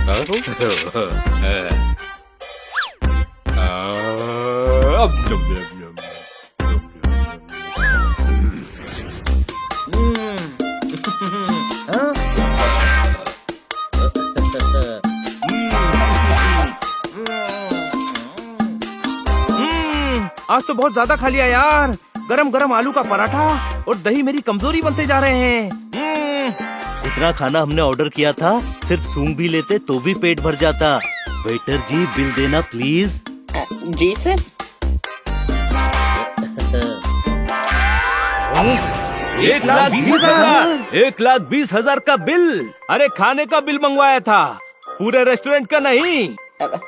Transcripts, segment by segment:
आज तो बहुत ज्यादा खा लिया यार। गरम गरम आलू का पराठा और दही मेरी कमजोरी बनते जा रहे हैं। इतना खाना हमने ऑर्डर किया था, सिर्फ सूंघ भी लेते तो भी पेट भर जाता। वेटर जी बिल देना प्लीज। जी सर। 1,20,000 का बिल। अरे खाने का बिल मंगवाया था, पूरे रेस्टोरेंट का नहीं।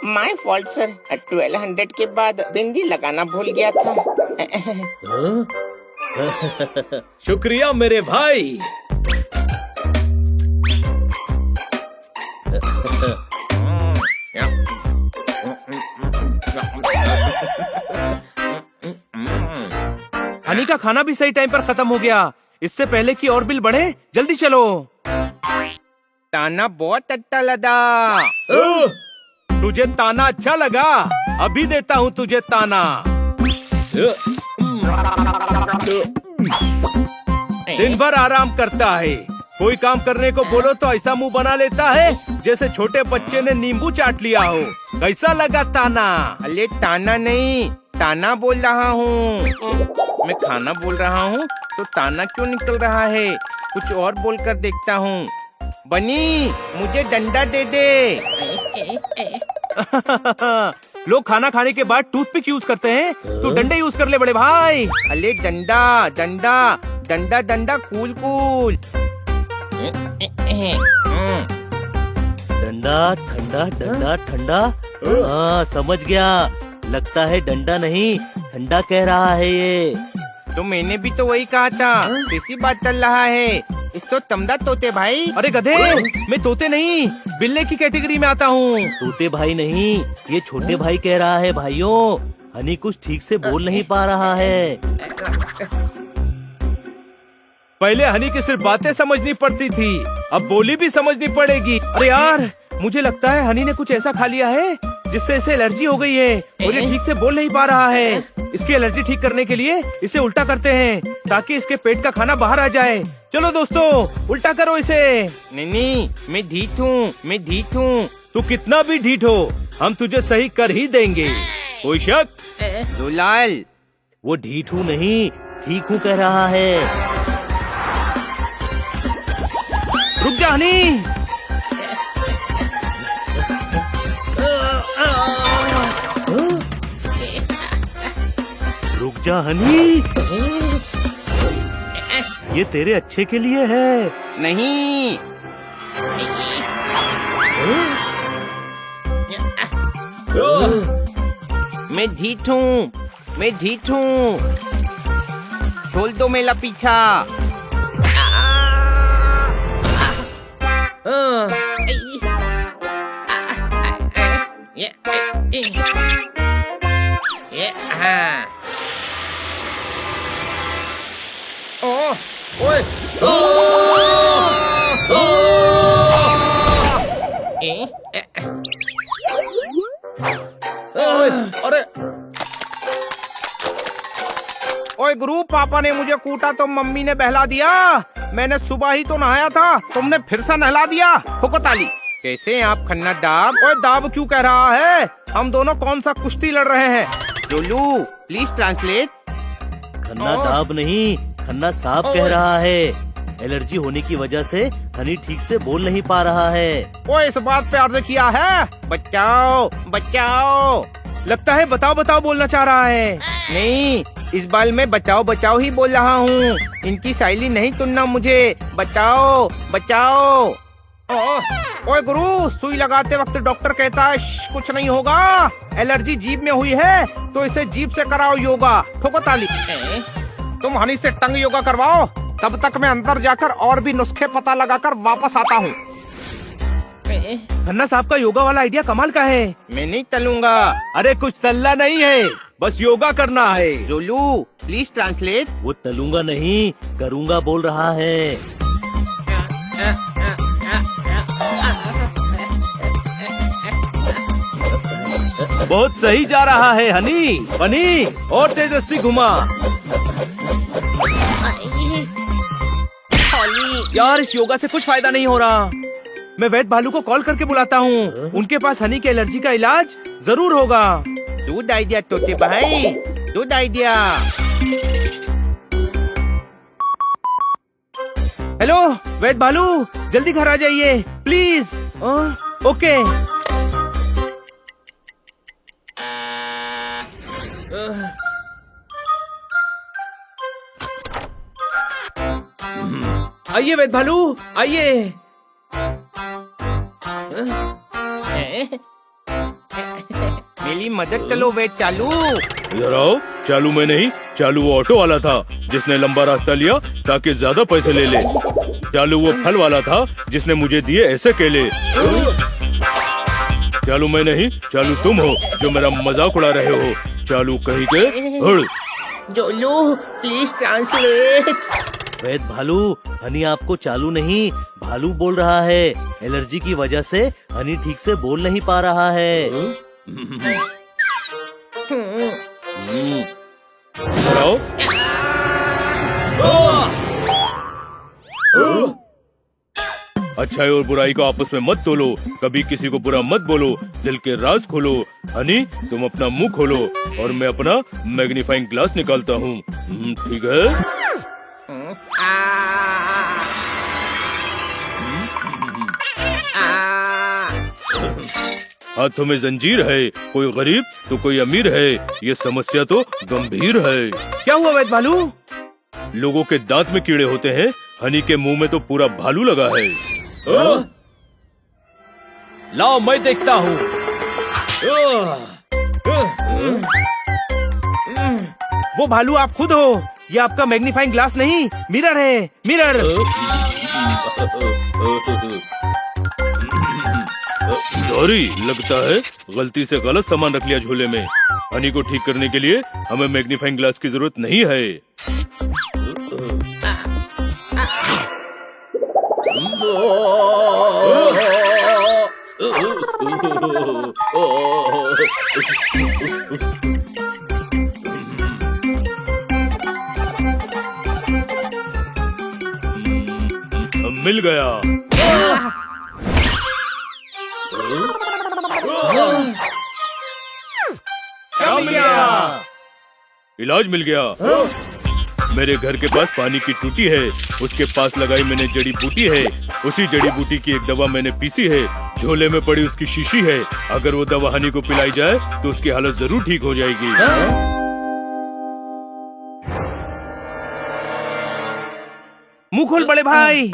माय फॉल्ट सर, 1200 के बाद बिंदी लगाना भूल गया था। शुक्रिया मेरे भाई। हनी का खाना भी सही टाइम पर खत्म हो गया। इससे पहले कि और बिल बढ़े, जल्दी चलो। ताना बहुत अच्छा लगा। तुझे ताना अच्छा लगा? अभी देता हूँ तुझे ताना। दिन भर आराम करता है, कोई काम करने को बोलो तो ऐसा मुंह बना लेता है जैसे छोटे बच्चे ने नींबू चाट लिया हो। कैसा लगा ताना? अरे ताना नहीं, ताना बोल रहा हूँ। मैं खाना बोल रहा हूँ तो ताना क्यों निकल रहा है? कुछ और बोलकर देखता हूँ। बनी, मुझे डंडा दे दे। लोग खाना खाने के बाद टूथपिक यूज करते हैं, तू डंडे यूज कर ले बड़े भाई। अरे डंडा डंडा डंडा डंडा, कूल कूल। डंडा ठंडा, डंडा ठंडा। हाँ समझ गया, लगता है डंडा नहीं ठंडा कह रहा है ये। तो मैंने भी तो वही कहा था, इसी बात चल रहा है। इसको तमदा तोते भाई। अरे गधे, मैं तोते नहीं बिल्ले की कैटेगरी में आता हूँ। तोते भाई नहीं, ये छोटे भाई कह रहा है। भाइयों, हनी कुछ ठीक से बोल नहीं पा रहा है। पहले हनी की सिर्फ बातें समझनी पड़ती थी, अब बोली भी समझनी पड़ेगी। अरे यार, मुझे लगता है हनी ने कुछ ऐसा खा लिया है जिससे इसे एलर्जी हो गई है और ये ठीक से बोल नहीं पा रहा है। इसकी एलर्जी ठीक करने के लिए इसे उल्टा करते हैं ताकि इसके पेट का खाना बाहर आ जाए। चलो दोस्तों, उल्टा करो इसे। नहीं, मैं ढीठ हूँ, मैं ढीठ हूँ। तू कितना भी ढीठ हो, हम तुझे सही कर ही देंगे। कोई शक? दुलाल, वो ढीठ हूँ नहीं, ठीक हूँ कह रहा है। रुक जा हनी। रुक जा हनी, ये तेरे अच्छे के लिए है। नहीं, मैं ढीठ हूँ, मैं ढीठ हूँ। छोड़ दो मेरा पीछा। अरे ओए गुरु, पापा ने मुझे कूटा तो मम्मी ने बहला दिया। मैंने सुबह ही तो नहाया था, तुमने फिर से नहला दिया। हुको ताली। कैसे हैं आप खन्ना दाब? ओए दाब क्यों कह रहा है? हम दोनों कौन सा कुश्ती लड़ रहे हैं? जोलू, प्लीज ट्रांसलेट। खन्ना दाब नहीं, खन्ना साहब कह रहा है। एलर्जी होने की वजह से हनी ठीक से बोल नहीं पा रहा है। वो इस बात पे अर्ज किया है, बचाओ बचाओ। लगता है बताओ बताओ बोलना चाह रहा है। नहीं, इस बार मैं बचाओ बचाओ ही बोल रहा हूँ। इनकी शैली नहीं सुनना मुझे। बचाओ बचाओ। ओए गुरु, सुई लगाते वक्त डॉक्टर कहता है कुछ नहीं होगा। एलर्जी जीभ में हुई है तो इसे जीभ से कराओ योगा। ठोको ताली। तुम हनी से टंग योगा करवाओ, तब तक मैं अंदर जाकर और भी नुस्खे पता लगाकर वापस आता हूँ। खन्ना साहब का योगा वाला आइडिया कमाल का है। मैं नहीं तलूंगा। अरे कुछ तलना नहीं है, बस योगा करना है। जोलू, प्लीज ट्रांसलेट। वो तलूंगा नहीं, करूंगा बोल रहा है। बहुत सही जा रहा है हनी। बनी और तेजस्वी घुमा। यार इस योगा से कुछ फायदा नहीं हो रहा। मैं वैद्य भालू को कॉल करके बुलाता हूँ। उनके पास हनी के एलर्जी का इलाज जरूर होगा। दूध आइडिया तोते भाई, दूध आइडिया। हेलो वैद्य भालू, जल्दी घर आ जाइए प्लीज। ओके। आइए वैद्य भालू, आइए। मेरी मदद करो वैद्य चालू। इधर आओ। चालू मैं नहीं, चालू वो ऑटो वाला था जिसने लंबा रास्ता लिया ताकि ज्यादा पैसे ले ले। चालू वो फल वाला था जिसने मुझे दिए ऐसे केले। चालू मैं नहीं, चालू तुम हो जो मेरा मजाक उड़ा रहे हो। चालू कहीं के हड़। जोलू प्लीज ट्रांसलेट। वैद्य भालू, हनी आपको चालू नहीं भालू बोल रहा है। एलर्जी की वजह से हनी ठीक से बोल नहीं पा रहा है। इधर आओ। अच्छाई और बुराई को आपस में मत तोलो, कभी किसी को बुरा मत बोलो, दिल के राज खोलो। हनी तुम अपना मुंह खोलो और मैं अपना मैग्नीफाइंग ग्लास निकालता हूँ। ठीक है? हाथों में जंजीर है, कोई गरीब तो कोई अमीर है। ये समस्या तो गंभीर है। क्या हुआ वैद्य भालू? लोगों के दांत में कीड़े होते हैं, हनी के मुंह में तो पूरा भालू लगा है। लाओ मैं देखता हूँ। वो भालू आप खुद हो। ये आपका मैग्नीफाइंग ग्लास नहीं, मिरर है, मिरर। सॉरी, लगता है गलती से गलत सामान रख लिया झोले में। हनी को ठीक करने के लिए हमें मैग्नीफाइंग ग्लास की जरूरत नहीं है। मिल गया। क्या मिल गया? इलाज मिल गया। मेरे घर के पास पानी की टूटी है, उसके पास लगाई मैंने जड़ी बूटी है। उसी जड़ी बूटी की एक दवा मैंने पीसी है। झोले में पड़ी उसकी शीशी है। अगर वो दवा हनी को पिलाई जाए तो उसकी हालत जरूर ठीक हो जाएगी। मुंह खोल बड़े भाई।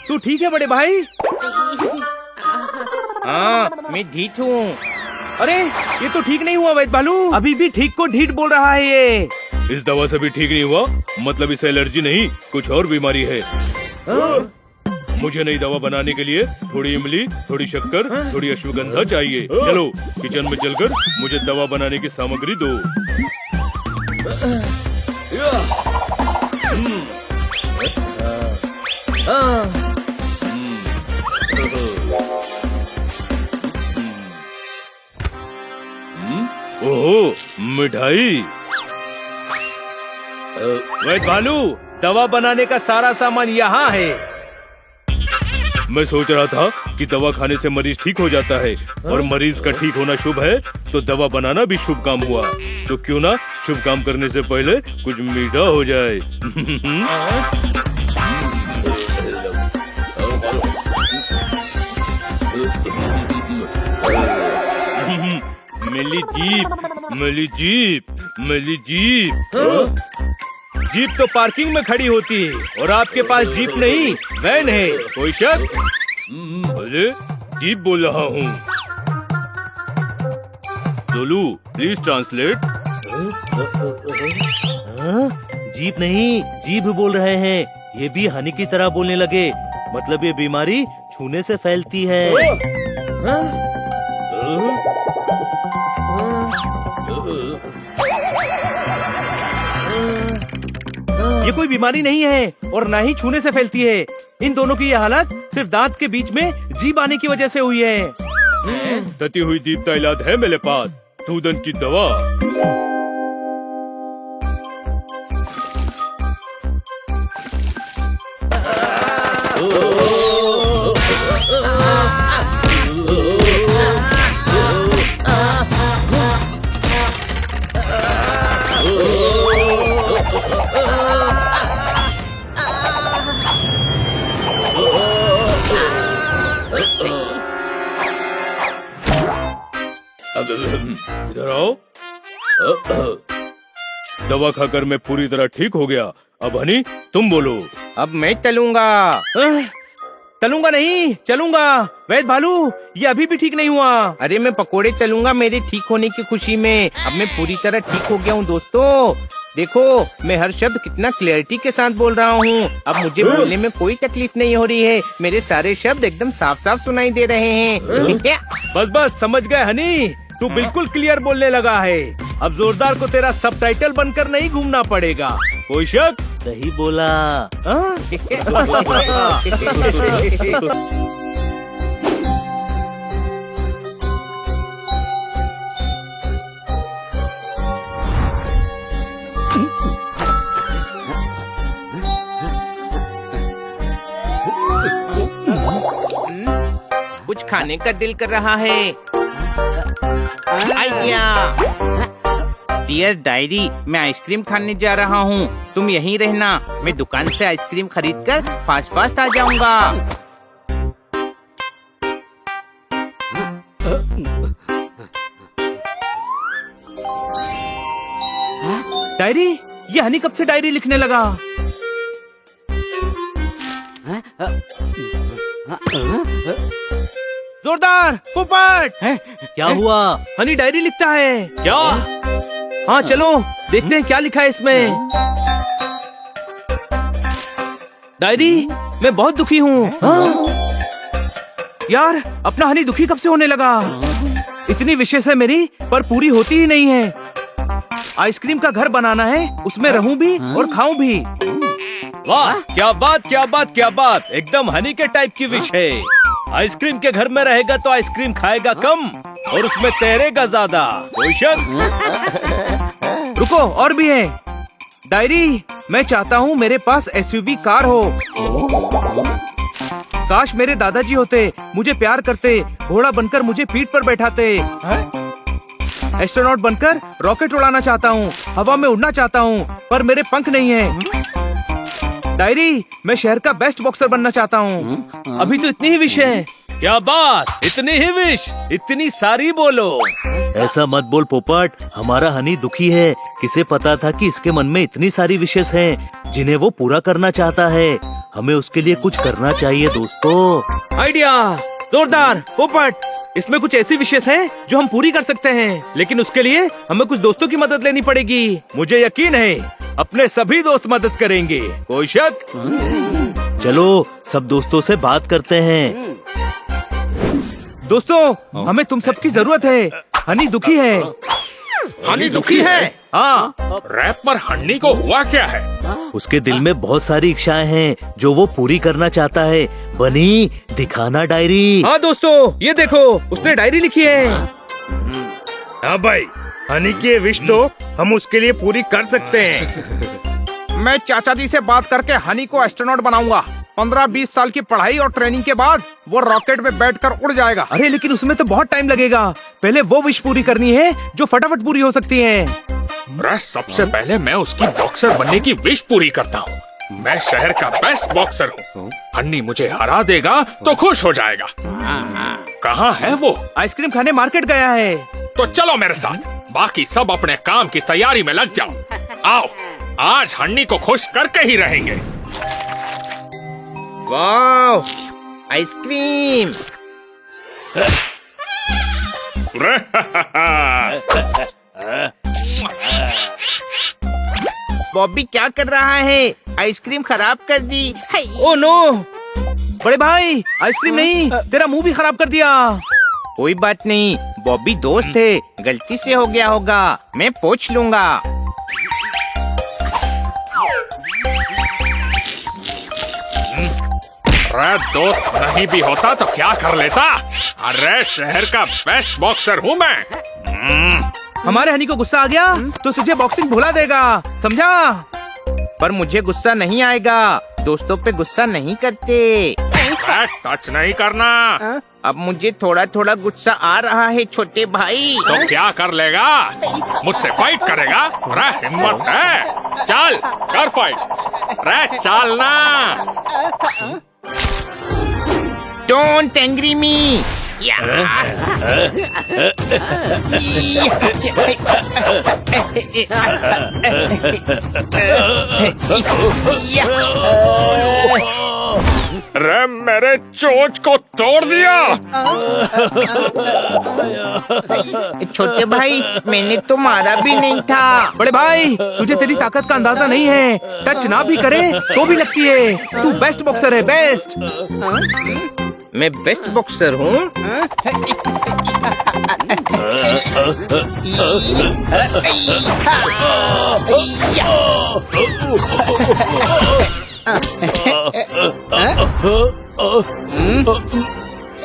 तू ठीक है बड़े भाई? हाँ मैं ठीक हूँ। अरे ये तो ठीक नहीं हुआ वैद्य भालू, अभी भी ठीक को ढीठ बोल रहा है ये। इस दवा से भी ठीक नहीं हुआ, मतलब इसे एलर्जी नहीं कुछ और बीमारी है। मुझे नई दवा बनाने के लिए थोड़ी इमली, थोड़ी शक्कर, थोड़ी अश्वगंधा चाहिए। चलो किचन में चलकर मुझे दवा बनाने की सामग्री दो। ओह मिठाई। वैद्य भालू, दवा बनाने का सारा सामान यहाँ है। मैं सोच रहा था कि दवा खाने से मरीज ठीक हो जाता है और मरीज का ठीक होना शुभ है तो दवा बनाना भी शुभ काम हुआ। तो क्यों ना शुभ काम करने से पहले कुछ मीठा हो जाए। मेरी जीप, मेरी जीप, मेरी जीप। जीप तो पार्किंग में खड़ी होती है और आपके पास जीप नहीं वैन है। कोई शक? अरे जीप बोल रहा हूँ। जोलू प्लीज ट्रांसलेट। जीप नहीं जीभ बोल रहे हैं। ये भी हनी की तरह बोलने लगे। मतलब ये बीमारी छूने से फैलती है। ये कोई बीमारी नहीं है और ना ही छूने से फैलती है। इन दोनों की ये हालत सिर्फ दांत के बीच में जीभ आने की वजह से हुई है। तती हुई जीभ का इलाज है मेरे पास, सूदन की दवा। इधर आओ। दवा खाकर मैं पूरी तरह ठीक हो गया। अब हनी तुम बोलो। अब मैं चलूंगा। तलूंगा नहीं, चलूंगा। वैद भालू, ये अभी भी ठीक नहीं हुआ। अरे मैं पकोड़े तलूंगा मेरे ठीक होने की खुशी में। अब मैं पूरी तरह ठीक हो गया हूँ दोस्तों। देखो मैं हर शब्द कितना क्लैरिटी के साथ बोल रहा हूँ। अब मुझे बोलने में कोई तकलीफ नहीं हो रही है। मेरे सारे शब्द एकदम साफ साफ सुनाई दे रहे हैं। क्या? बस बस समझ गए हनी, तू बिल्कुल क्लियर बोलने लगा है। अब जोरदार को तेरा सबटाइटल बनकर नहीं घूमना पड़ेगा। कोई शक? सही बोला। कुछ खाने का दिल कर रहा है। आइडिया। डियर डायरी, मैं आइसक्रीम खाने जा रहा हूँ। तुम यहीं रहना। मैं दुकान से आइसक्रीम खरीद कर फास्ट फास्ट आ जाऊंगा। डायरी? ये हनी कब से डायरी लिखने लगा? जोरदार, पोपट! क्या हुआ? हनी डायरी लिखता है। क्या? हाँ चलो देखते हैं क्या लिखा है इसमें। डायरी, मैं बहुत दुखी हूँ। यार, अपना हनी दुखी कब से होने लगा? इतनी विशेष है मेरी, पर पूरी होती ही नहीं है। आइसक्रीम का घर बनाना है, उसमें रहूं भी और खाऊं भी। वाह, क्या बात क्या बात क्या बात! एकदम हनी के टाइप की विश है। आइसक्रीम के घर में रहेगा तो आइसक्रीम खाएगा कम और उसमें तैरेगा ज्यादा। कोई शक? रुको, और भी है। डायरी, मैं चाहता हूँ मेरे पास एसयूवी कार हो। काश मेरे दादाजी होते, मुझे प्यार करते, घोड़ा बनकर मुझे पीठ पर बैठाते। एस्ट्रोनॉट बनकर रॉकेट उड़ाना चाहता हूँ, हवा में उड़ना चाहता हूँ, पर मेरे पंख नहीं है। डायरी, मैं शहर का बेस्ट बॉक्सर बनना चाहता हूँ। अभी तो इतनी ही विश है। क्या बात, इतनी ही विश, इतनी सारी बोलो। ऐसा मत बोल पोपट, हमारा हनी दुखी है। किसे पता था कि इसके मन में इतनी सारी विशेष हैं जिन्हें वो पूरा करना चाहता है। हमें उसके लिए कुछ करना चाहिए दोस्तों। आइडिया! जोरदार, पोपट! इसमें कुछ ऐसी विशेष हैं जो हम पूरी कर सकते हैं, लेकिन उसके लिए हमें कुछ दोस्तों की मदद लेनी पड़ेगी। मुझे यकीन है अपने सभी दोस्त मदद करेंगे। कोई शक? चलो सब दोस्तों से बात करते हैं। दोस्तों, हमें तुम सबकी जरूरत है। हनी दुखी है। हनी दुखी है? हाँ। रैपर हनी को हुआ क्या है? उसके दिल में बहुत सारी इच्छाएं हैं जो वो पूरी करना चाहता है। बनी, दिखाना डायरी। हाँ दोस्तों, ये देखो, उसने डायरी लिखी है। हाँ भाई, हनी की विश तो हम उसके लिए पूरी कर सकते हैं। मैं चाचा जी से बात करके हनी को एस्ट्रोनॉट बनाऊंगा। 15-20 साल की पढ़ाई और ट्रेनिंग के बाद वो रॉकेट में बैठकर उड़ जाएगा। अरे लेकिन उसमें तो बहुत टाइम लगेगा। पहले वो विश पूरी करनी है जो फटाफट पूरी हो सकती है। सबसे पहले मैं उसकी बॉक्सर बनने की विश पूरी करता हूँ। मैं शहर का बेस्ट बॉक्सर हूँ। हन्नी मुझे हरा देगा तो खुश हो जाएगा। कहाँ है वो? आइसक्रीम खाने मार्केट गया है। तो चलो मेरे साथ, बाकी सब अपने काम की तैयारी में लग जाओ। आओ, आज हन्नी को खुश करके ही रहेंगे। वाह, आइसक्रीम! बॉबी क्या कर रहा है? आइसक्रीम खराब कर दी। Oh no! बड़े भाई आइसक्रीम नहीं, तेरा मुंह भी खराब कर दिया। कोई बात नहीं, बॉबी दोस्त है, गलती से हो गया होगा, मैं पोंछ लूंगा। अरे दोस्त नहीं भी होता तो क्या कर लेता? अरे शहर का बेस्ट बॉक्सर हूँ मैं। हमारे हनी को गुस्सा आ गया तो तुझे बॉक्सिंग भुला देगा, समझा? पर मुझे गुस्सा नहीं आएगा, दोस्तों पे गुस्सा नहीं करते। टच नहीं करना। अब मुझे थोड़ा थोड़ा गुस्सा आ रहा है छोटे भाई। तो क्या कर लेगा? मुझसे फाइट करेगा? अरे हिम्मत है, चल कर फाइट। अरे चल ना। डोंट एंग्री मी। अरे मेरे चोंच को तोड़ दिया। छोटे भाई मैंने तो मारा भी नहीं था। बड़े भाई तुझे तेरी ताकत का अंदाजा नहीं है, टच ना भी करे तो भी लगती है। तू बेस्ट बॉक्सर है, बेस्ट। मैं बेस्ट बॉक्सर हूँ।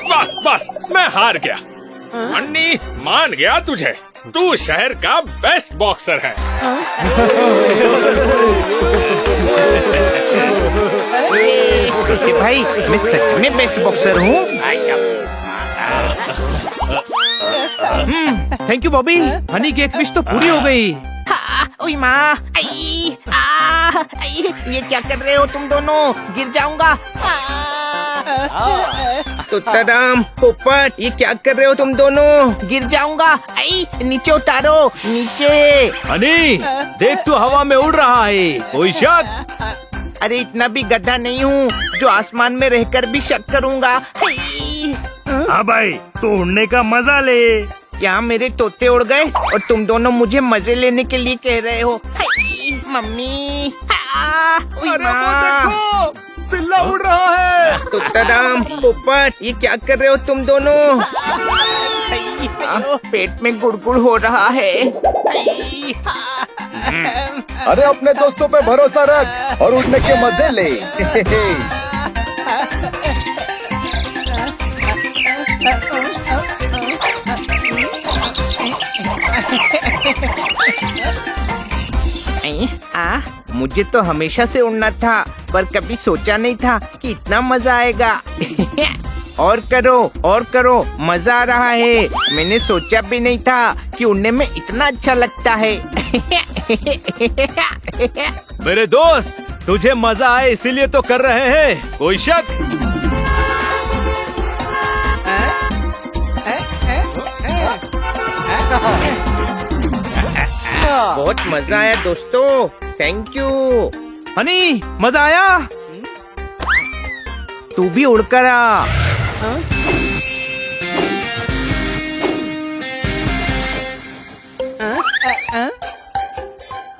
बस बस मैं हार गया। अन्नी मान गया तुझे, तू शहर का बेस्ट बॉक्सर है। छोटे भाई मैं सच में बेस्ट बॉक्सर हूँ। थैंक यू बॉबी, हनी की एक विश तो पूरी हो गई। ओए माँ, आई, आई, ये क्या कर रहे हो तुम दोनों? गिर जाऊंगा। तोताराम, पोपट, ये क्या कर रहे हो तुम दोनों? गिर जाऊंगा। आई, नीचे उतारो, नीचे। हनी देख तू हवा में उड़ रहा है, कोई शक? अरे इतना भी गधा नहीं हूँ जो आसमान में रहकर भी शक करूंगा। हाँ भाई, तो उड़ने का मजा ले। क्या मेरे तोते उड़ गए और तुम दोनों मुझे मजे लेने के लिए कह रहे हो? मम्मी, बिल्ला उड़ रहा है। तोताराम, पोपट, ये क्या कर रहे हो तुम दोनों? पेट में गुड़गुड़ हो रहा है। अरे अपने दोस्तों पे भरोसा रख और उड़ने के मजे ले। मुझे तो हमेशा से उड़ना था, पर कभी सोचा नहीं था कि इतना मजा आएगा। और करो, मजा आ रहा है। मैंने सोचा भी नहीं था कि उड़ने में इतना अच्छा लगता है। मेरे दोस्त तुझे मजा आए इसीलिए तो कर रहे हैं, कोई शक? बहुत मजा आया दोस्तों, थैंक यू। हनी मजा आया? तू भी उड़कर आ।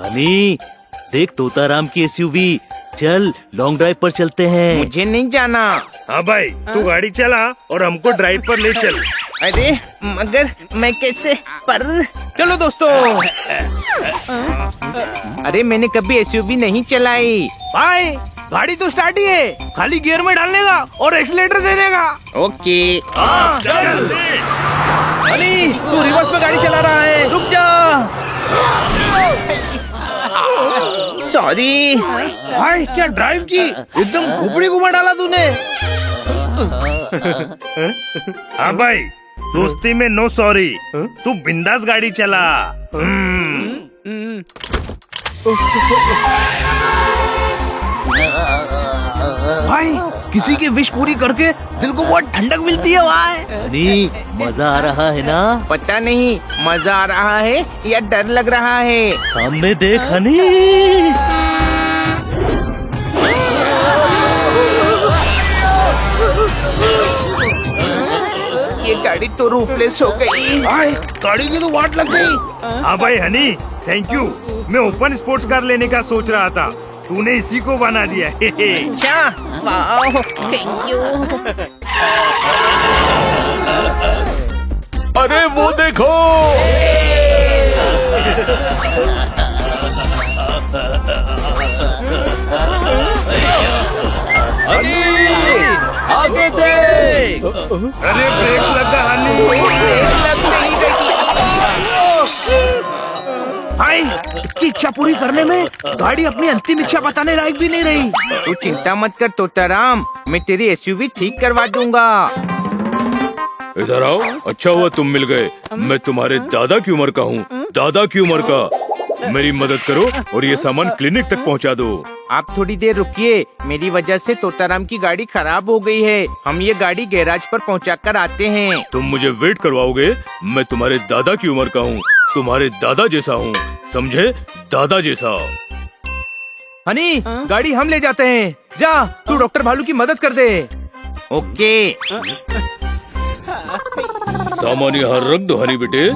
हनी देख तोताराम की एसयूवी, चल लॉन्ग ड्राइव पर चलते हैं। मुझे नहीं जाना। हाँ भाई, तू गाड़ी चला और हमको ड्राइव पर ले चल। अरे मगर मैं कैसे? पर चलो दोस्तों। अरे मैंने कभी एसयूवी नहीं चलाई। भाई गाड़ी तो स्टार्ट ही है, खाली गियर में डालने का और एक्सीलेटर देने का। ओके। हाँ चल। हनी तू रिवर्स में गाड़ी चला रहा है, रुक जा। सॉरी भाई क्या ड्राइव की, एकदम खोपड़ी घुमा डाला तूने। हाँ भाई, दोस्ती में नो सॉरी। तू बिंदास गाड़ी चला। भाई किसी की विश पूरी करके दिल को बहुत ठंडक मिलती है भाई। हनी मजा आ रहा है ना? पता नहीं मजा आ रहा है या डर लग रहा है। सामने देख हनी। ये गाड़ी तो रूफलेस हो गई। भाई गाड़ी की तो वाट लग गई। हाँ भाई हनी, थैंक यू। मैं ओपन स्पोर्ट्स कार लेने का सोच रहा था, तूने इसी को बना दिया। अच्छा, वाह, थैंक यू। अरे वो देखो, आगे देख। अरे ब्रेक लगा हनी। भाई, इसकी इच्छा पूरी करने में गाड़ी अपनी अंतिम इच्छा बताने लायक भी नहीं रही। तू चिंता मत कर तोताराम, मैं तेरी एसयूवी ठीक करवा दूंगा। इधर आओ। अच्छा हुआ तुम मिल गए। मैं तुम्हारे दादा की उम्र का हूँ, दादा की उम्र का। मेरी मदद करो और ये सामान क्लिनिक तक पहुँचा दो। आप थोड़ी देर रुकिए, मेरी वजह से तोताराम की गाड़ी खराब हो गई है। हम ये गाड़ी गैराज पर पहुंचा कर आते हैं। तुम मुझे वेट करवाओगे? मैं तुम्हारे दादा की उम्र का हूँ, तुम्हारे दादा जैसा हूँ, समझे? दादा जैसा। हनी, गाड़ी हम ले जाते हैं। जा, तू डॉक्टर भालू की मदद कर दे। ओके। सामान यहाँ रख दो हनी बेटे।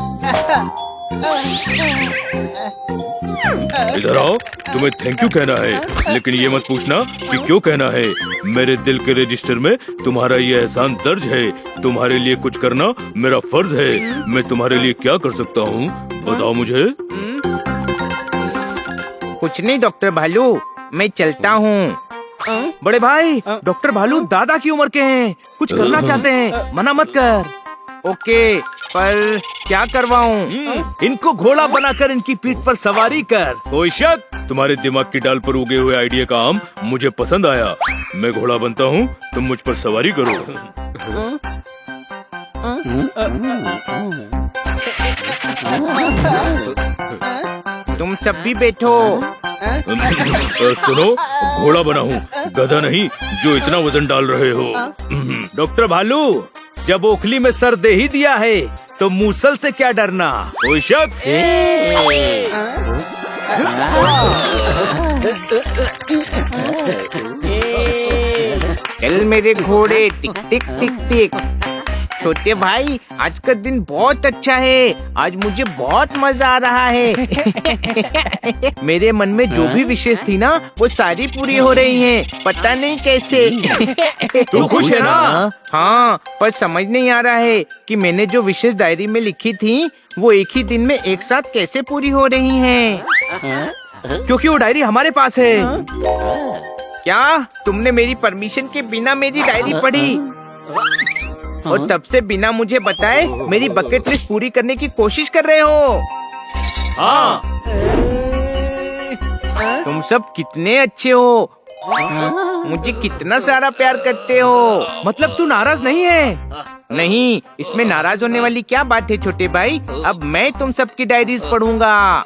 इधर आओ। तुम्हें थैंक यू कहना है, लेकिन ये मत पूछना कि क्यों कहना है। मेरे दिल के रजिस्टर में तुम्हारा ये एहसान दर्ज है। तुम्हारे लिए कुछ करना मेरा फर्ज है। मैं तुम्हारे लिए क्या कर सकता हूँ, बताओ मुझे। कुछ नहीं डॉक्टर भालू, मैं चलता हूँ। बड़े भाई, डॉक्टर भालू दादा की उम्र के हैं, कुछ करना चाहते हैं, मना मत कर। ओके, पर क्या करवाऊँ? इनको घोड़ा बनाकर इनकी पीठ पर सवारी कर। कोई शक? तुम्हारे दिमाग की डाल पर उगे हुए आइडिया का आम मुझे पसंद आया। मैं घोड़ा बनता हूँ, तुम मुझ पर सवारी करो। तुम सब भी बैठो। सुनो, घोड़ा बना हूँ, गधा नहीं जो इतना वजन डाल रहे हो। डॉक्टर भालू, जब ओखली में सर दे ही दिया है तो मूसल से क्या डरना। कोई शक? चल मेरे घोड़े, टिक टिक टिक टिक। छोटे भाई, आज का दिन बहुत अच्छा है। आज मुझे बहुत मजा आ रहा है। मेरे मन में जो भी विशेष थी ना, वो सारी पूरी हो रही हैं। पता नहीं कैसे। तू खुश है ना? हाँ, पर समझ नहीं आ रहा है कि मैंने जो विशेष डायरी में लिखी थी, वो एक ही दिन में एक साथ कैसे पूरी हो रही हैं। क्योंकि वो डायरी हमारे पास है। क्या तुमने मेरी परमिशन के बिना मेरी डायरी पढ़ी और तब से बिना मुझे बताए मेरी बकेट लिस्ट पूरी करने की कोशिश कर रहे हो? हाँ, तुम सब कितने अच्छे हो, मुझे कितना सारा प्यार करते हो। मतलब तू नाराज नहीं है? नहीं, इसमें नाराज होने वाली क्या बात है छोटे भाई। अब मैं तुम सबकी डायरीज पढ़ूंगा।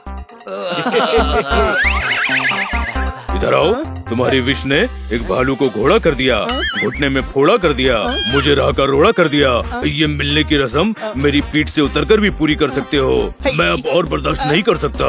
इधर आओ। तुम्हारी विश ने एक भालू को घोड़ा कर दिया, घुटने में फोड़ा कर दिया, मुझे राह का रोड़ा कर दिया। ये मिलने की रस्म मेरी पीठ से उतरकर भी पूरी कर सकते हो। मैं अब और बर्दाश्त नहीं कर सकता।